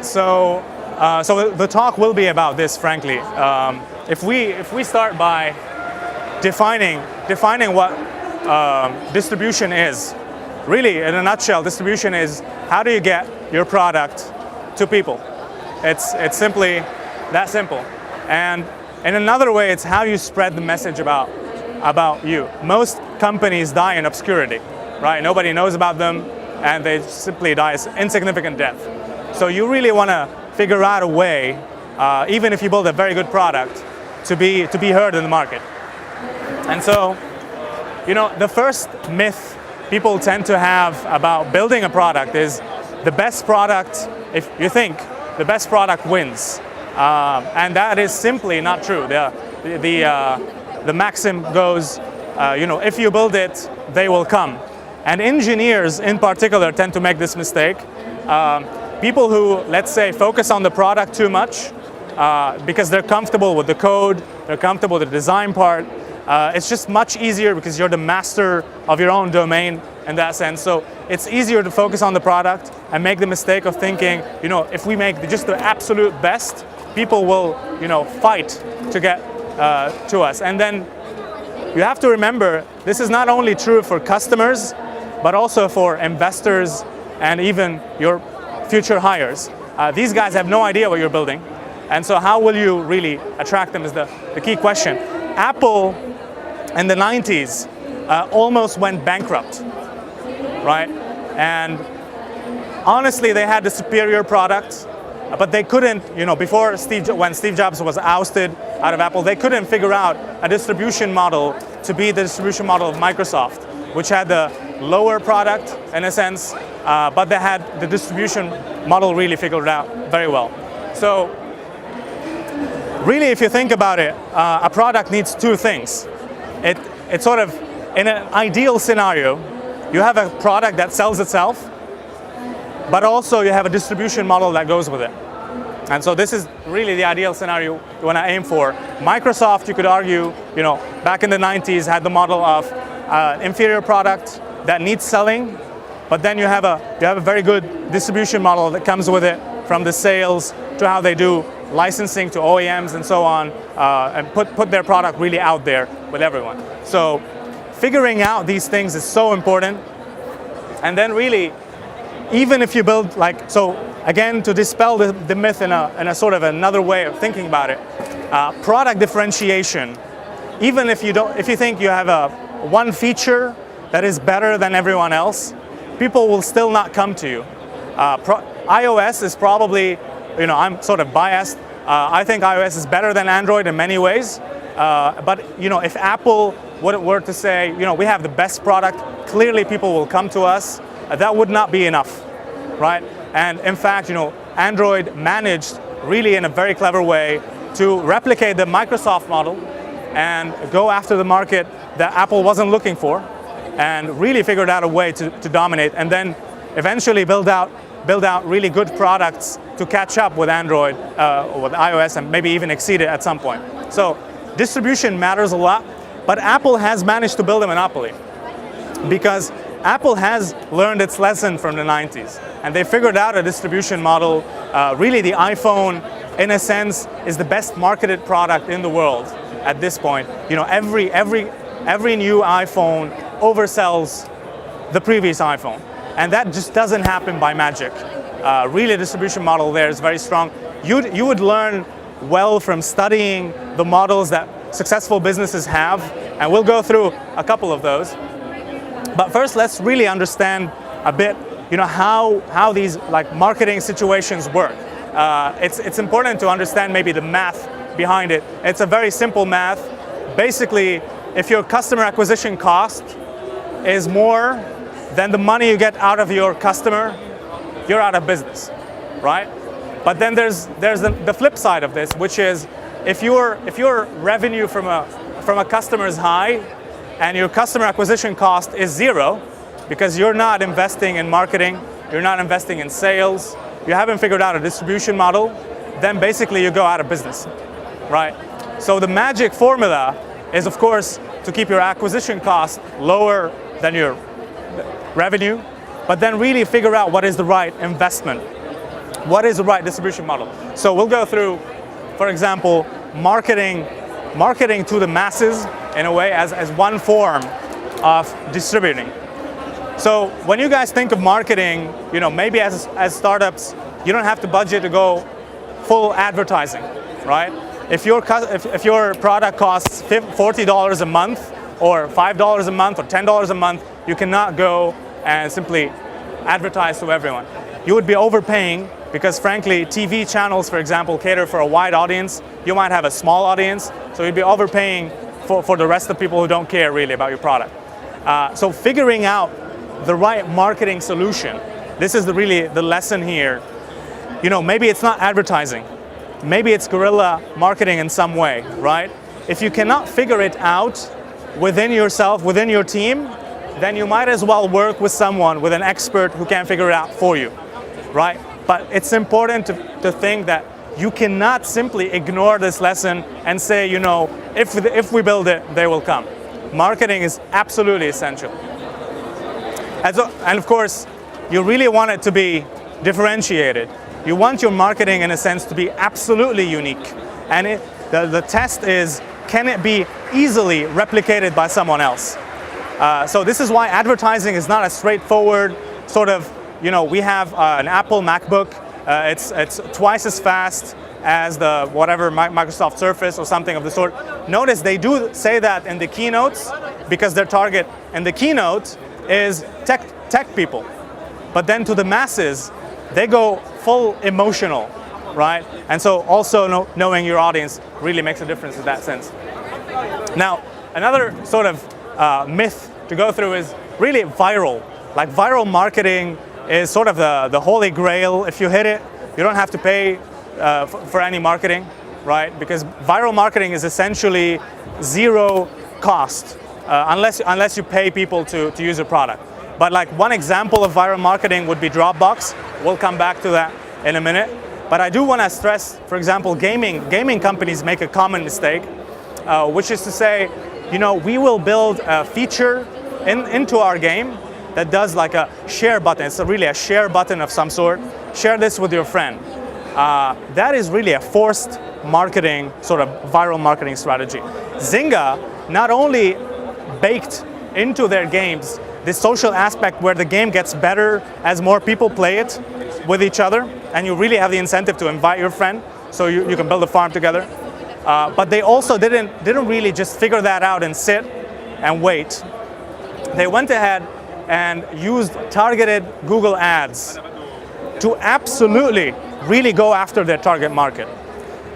So, so the talk will be about this, frankly. If we start by defining what distribution is, really, in a nutshell, distribution is how do you get your product to people? It's simply that simple. And in another way, it's how you spread the message about you. Most companies die in obscurity, right? Nobody knows about them, and they simply die an insignificant death. So you really want to figure out a way, even if you build a very good product, to be heard in the market. And so, you know, the first myth people tend to have about building a product is the best product, if you think the best product wins. And that is simply not true. The maxim goes, you know, if you build it, they will come. And engineers in particular tend to make this mistake. People who, let's say, focus on the product too much because they're comfortable with the code, they're comfortable with the design part. It's just much easier because you're the master of your own domain in that sense. So it's easier to focus on the product and make the mistake of thinking, you know, if we make just the absolute best, people will, you know, fight to get to us. And then you have to remember, this is not only true for customers, but also for investors and even your future hires. These guys have no idea what you're building. And so how will you really attract them is the key question. Apple in the 90s almost went bankrupt, right? And honestly, they had the superior product, but they couldn't, you know, before when Steve Jobs was ousted out of Apple, they couldn't figure out a distribution model to be the distribution model of Microsoft, which had the lower product in a sense, but they had the distribution model really figured out very well. So really, if you think about it, a product needs two things. It's sort of, in an ideal scenario, you have a product that sells itself, but also you have a distribution model that goes with it. And so this is really the ideal scenario you want to aim for. Microsoft, you could argue, you know, back in the 90s had the model of inferior product that needs selling, but then you have a very good distribution model that comes with it, from the sales to how they do licensing to OEMs and so on, and put their product really out there with everyone. So figuring out these things is so important. And then really, even if you build so again, to dispel the myth in a sort of another way of thinking about it, product differentiation, even if you think you have one feature that is better than everyone else, people will still not come to you. iOS is probably, you know, I'm sort of biased. I think iOS is better than Android in many ways. But you know, if Apple were to say, you know, we have the best product, clearly people will come to us. That would not be enough, right? And in fact, you know, Android managed really in a very clever way to replicate the Microsoft model and go after the market that Apple wasn't looking for, and really figured out a way to dominate, and then eventually build out really good products to catch up with Android or with iOS, and maybe even exceed it at some point. So distribution matters a lot, but Apple has managed to build a monopoly because Apple has learned its lesson from the 90s, and they figured out a distribution model. Really, the iPhone, in a sense, is the best marketed product in the world at this point. You know, every new iPhone oversells the previous iPhone, and that just doesn't happen by magic. Really, the distribution model there is very strong. You would learn well from studying the models that successful businesses have, and we'll go through a couple of those. But first, let's really understand a bit, you know, how these marketing situations work. It's important to understand maybe the math behind it. It's a very simple math. Basically, if your customer acquisition cost is more than the money you get out of your customer, you're out of business, right? But then there's the flip side of this, which is if your revenue from a customer is high and your customer acquisition cost is zero, because you're not investing in marketing, you're not investing in sales, you haven't figured out a distribution model, then basically you go out of business, right? So the magic formula is, of course, to keep your acquisition cost lower than your revenue, but then really figure out what is the right investment What is the right distribution model? So we'll go through, for example, marketing to the masses in a way as one form of distributing. So when you guys think of marketing, maybe as startups, you don't have to budget to go full advertising, right? If your product costs $40 a month, or $5 a month, or $10 a month, you cannot go and simply advertise to everyone. You would be overpaying because, frankly, TV channels, for example, cater for a wide audience. You might have a small audience, so you'd be overpaying for the rest of the people who don't care really about your product. So figuring out the right marketing solution, this is really the lesson here. Maybe it's not advertising. Maybe it's guerrilla marketing in some way, right? If you cannot figure it out within yourself, within your team, then you might as well work with someone, with an expert who can figure it out for you, right? But it's important to think that you cannot simply ignore this lesson and say, if we build it, they will come. Marketing is absolutely essential. And of course, you really want it to be differentiated. You want your marketing, in a sense, to be absolutely unique. And the test is, can it be easily replicated by someone else? So this is why advertising is not a straightforward sort of, we have an Apple MacBook. It's twice as fast as the whatever Microsoft Surface or something of the sort. Notice they do say that in the keynotes because their target in the keynote is tech people. But then to the masses, they go full emotional, right? And so also knowing your audience really makes a difference in that sense. Now, another sort of myth to go through is really viral. Like viral marketing is sort of the holy grail. If you hit it, you don't have to pay for any marketing, right? Because viral marketing is essentially zero cost unless you pay people to use your product. But like one example of viral marketing would be Dropbox. We'll come back to that in a minute. But I do want to stress, for example, gaming companies make a common mistake, which is to say, we will build a feature into our game that does like a share button. It's really a share button of some sort. Share this with your friend. That is really a forced marketing, sort of viral marketing strategy. Zynga not only baked into their games this social aspect where the game gets better as more people play it with each other, and you really have the incentive to invite your friend so you can build a farm together. But they also didn't really just figure that out and sit and wait. They went ahead and used targeted Google ads to absolutely really go after their target market.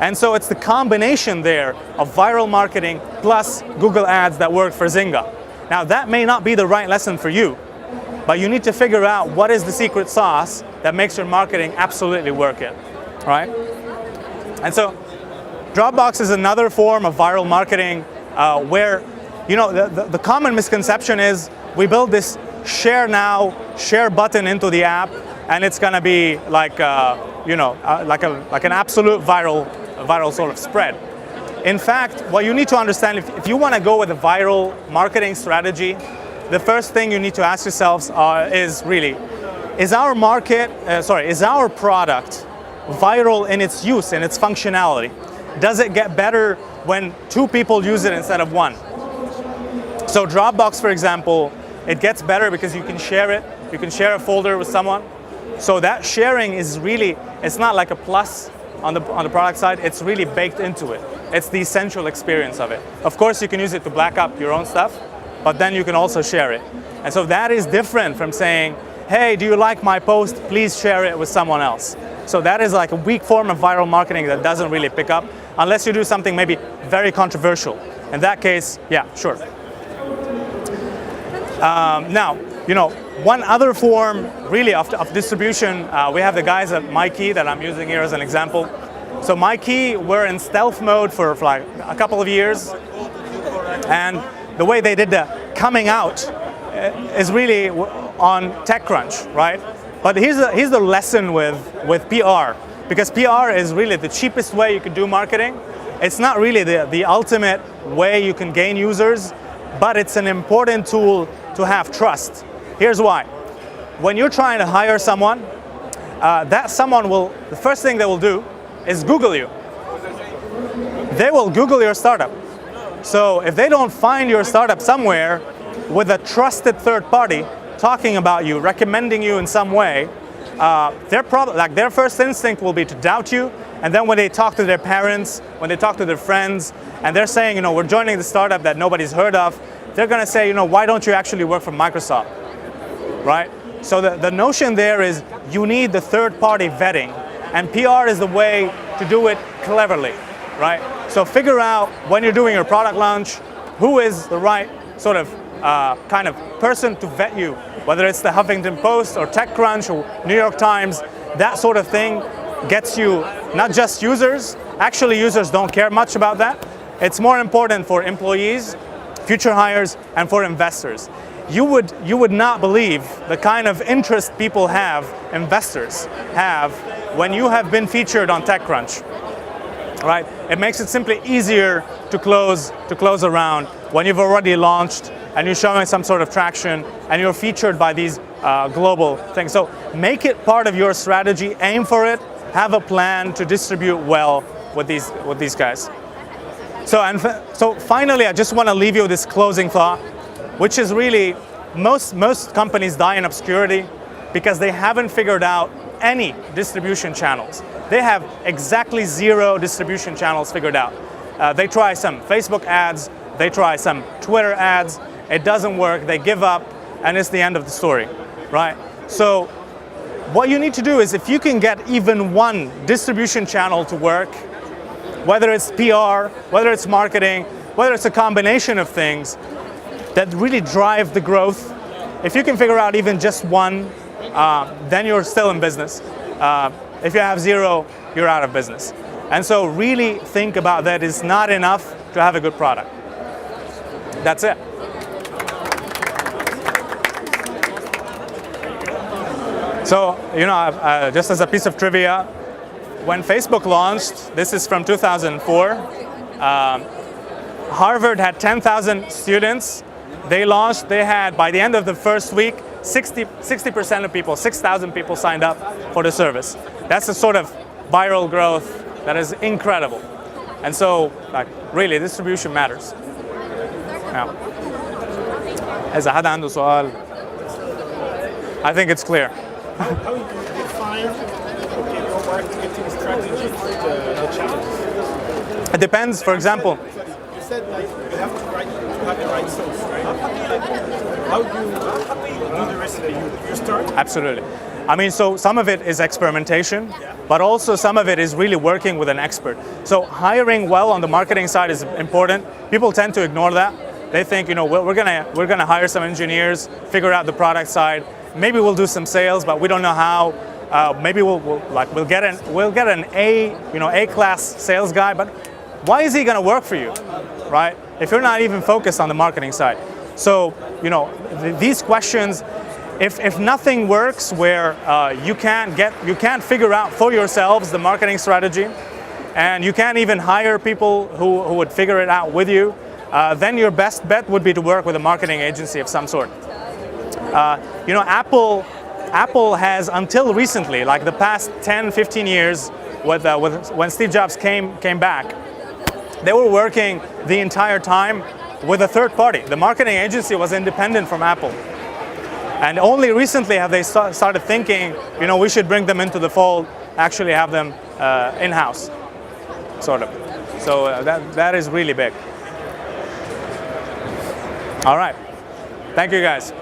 And so it's the combination there of viral marketing plus Google ads that worked for Zynga. Now that may not be the right lesson for you, but you need to figure out what is the secret sauce that makes your marketing absolutely work it, right? And so Dropbox is another form of viral marketing where, the common misconception is we build this share now, share button into the app, and it's going to be like, like an absolute viral sort of spread. In fact, what you need to understand, if you want to go with a viral marketing strategy, the first thing you need to ask yourselves is really, is our product viral in its use, in its functionality? Does it get better when two people use it instead of one? So Dropbox, for example, it gets better because you can share it. You can share a folder with someone. So that sharing is really, it's not like a plus on the product side, it's really baked into it. It's the essential experience of it. Of course, you can use it to back up your own stuff, but then you can also share it. And so that is different from saying, hey, do you like my post? Please share it with someone else. So that is like a weak form of viral marketing that doesn't really pick up unless you do something maybe very controversial. In that case, yeah, sure. Now, one other form really of distribution, we have the guys at MyKey that I'm using here as an example. So MyKey, we're in stealth mode for like a couple of years. And the way they did the coming out is really on TechCrunch, right? But here's the lesson with PR, because PR is really the cheapest way you can do marketing. It's not really the ultimate way you can gain users, but it's an important tool to have trust. Here's why. When you're trying to hire someone, that someone will, the first thing they will do is Google you. They will Google your startup. So if they don't find your startup somewhere with a trusted third party talking about you, recommending you in some way, their first instinct will be to doubt you. And then when they talk to their parents, when they talk to their friends, and they're saying, we're joining the startup that nobody's heard of, they're going to say, why don't you actually work for Microsoft, right? So the notion there is you need the third-party vetting, and PR is the way to do it cleverly, right? So figure out when you're doing your product launch, who is the right sort of kind of person to vet you, whether it's the Huffington Post or TechCrunch or New York Times. That sort of thing gets you not just users. Actually, users don't care much about that. It's more important for employees, future hires, and for investors. You would not believe the kind of interest people have, investors have, when you have been featured on TechCrunch, right? It makes it simply easier to close a round when you've already launched and you're showing some sort of traction and you're featured by these global things. So make it part of your strategy, aim for it, have a plan to distribute well with these guys. So finally, I just want to leave you with this closing thought, which is really most companies die in obscurity because they haven't figured out any distribution channels. They have exactly 0 distribution channels figured out. They try some Facebook ads, they try some Twitter ads, it doesn't work, they give up, and it's the end of the story, right? So what you need to do is, if you can get even one distribution channel to work, whether it's PR, whether it's marketing, whether it's a combination of things that really drive the growth, if you can figure out even just one, then you're still in business. If you have 0, you're out of business. And so really think about that. It's not enough to have a good product. That's it. So, just as a piece of trivia, when Facebook launched, this is from 2004, Harvard had 10,000 students. They launched, they had, by the end of the first week, 60% of people, 6,000 people signed up for the service. That's the sort of viral growth that is incredible. And so, really, distribution matters. Now, إذا حدا عنده سؤال, I think it's clear. How you define your marketing strategy, the challenges? It depends. For example, you said you have to have the right source, right? How do you do the rest of it? You start? Absolutely. I mean, so some of it is experimentation, but also some of it is really working with an expert. So hiring well on the marketing side is important. People tend to ignore that. They think, we're gonna hire some engineers, figure out the product side. Maybe we'll do some sales, but we don't know how. Maybe we'll get an A-class sales guy, but why is he going to work for you, right? If you're not even focused on the marketing side. So these questions, if nothing works, where you can't figure out for yourselves the marketing strategy, and you can't even hire people who would figure it out with you, then your best bet would be to work with a marketing agency of some sort. Apple has, until recently, like the past 10, 15 years, when Steve Jobs came back, they were working the entire time with a third party. The marketing agency was independent from Apple. And only recently have they started thinking, we should bring them into the fold, actually have them in-house, sort of. So that is really big. All right. Thank you, guys.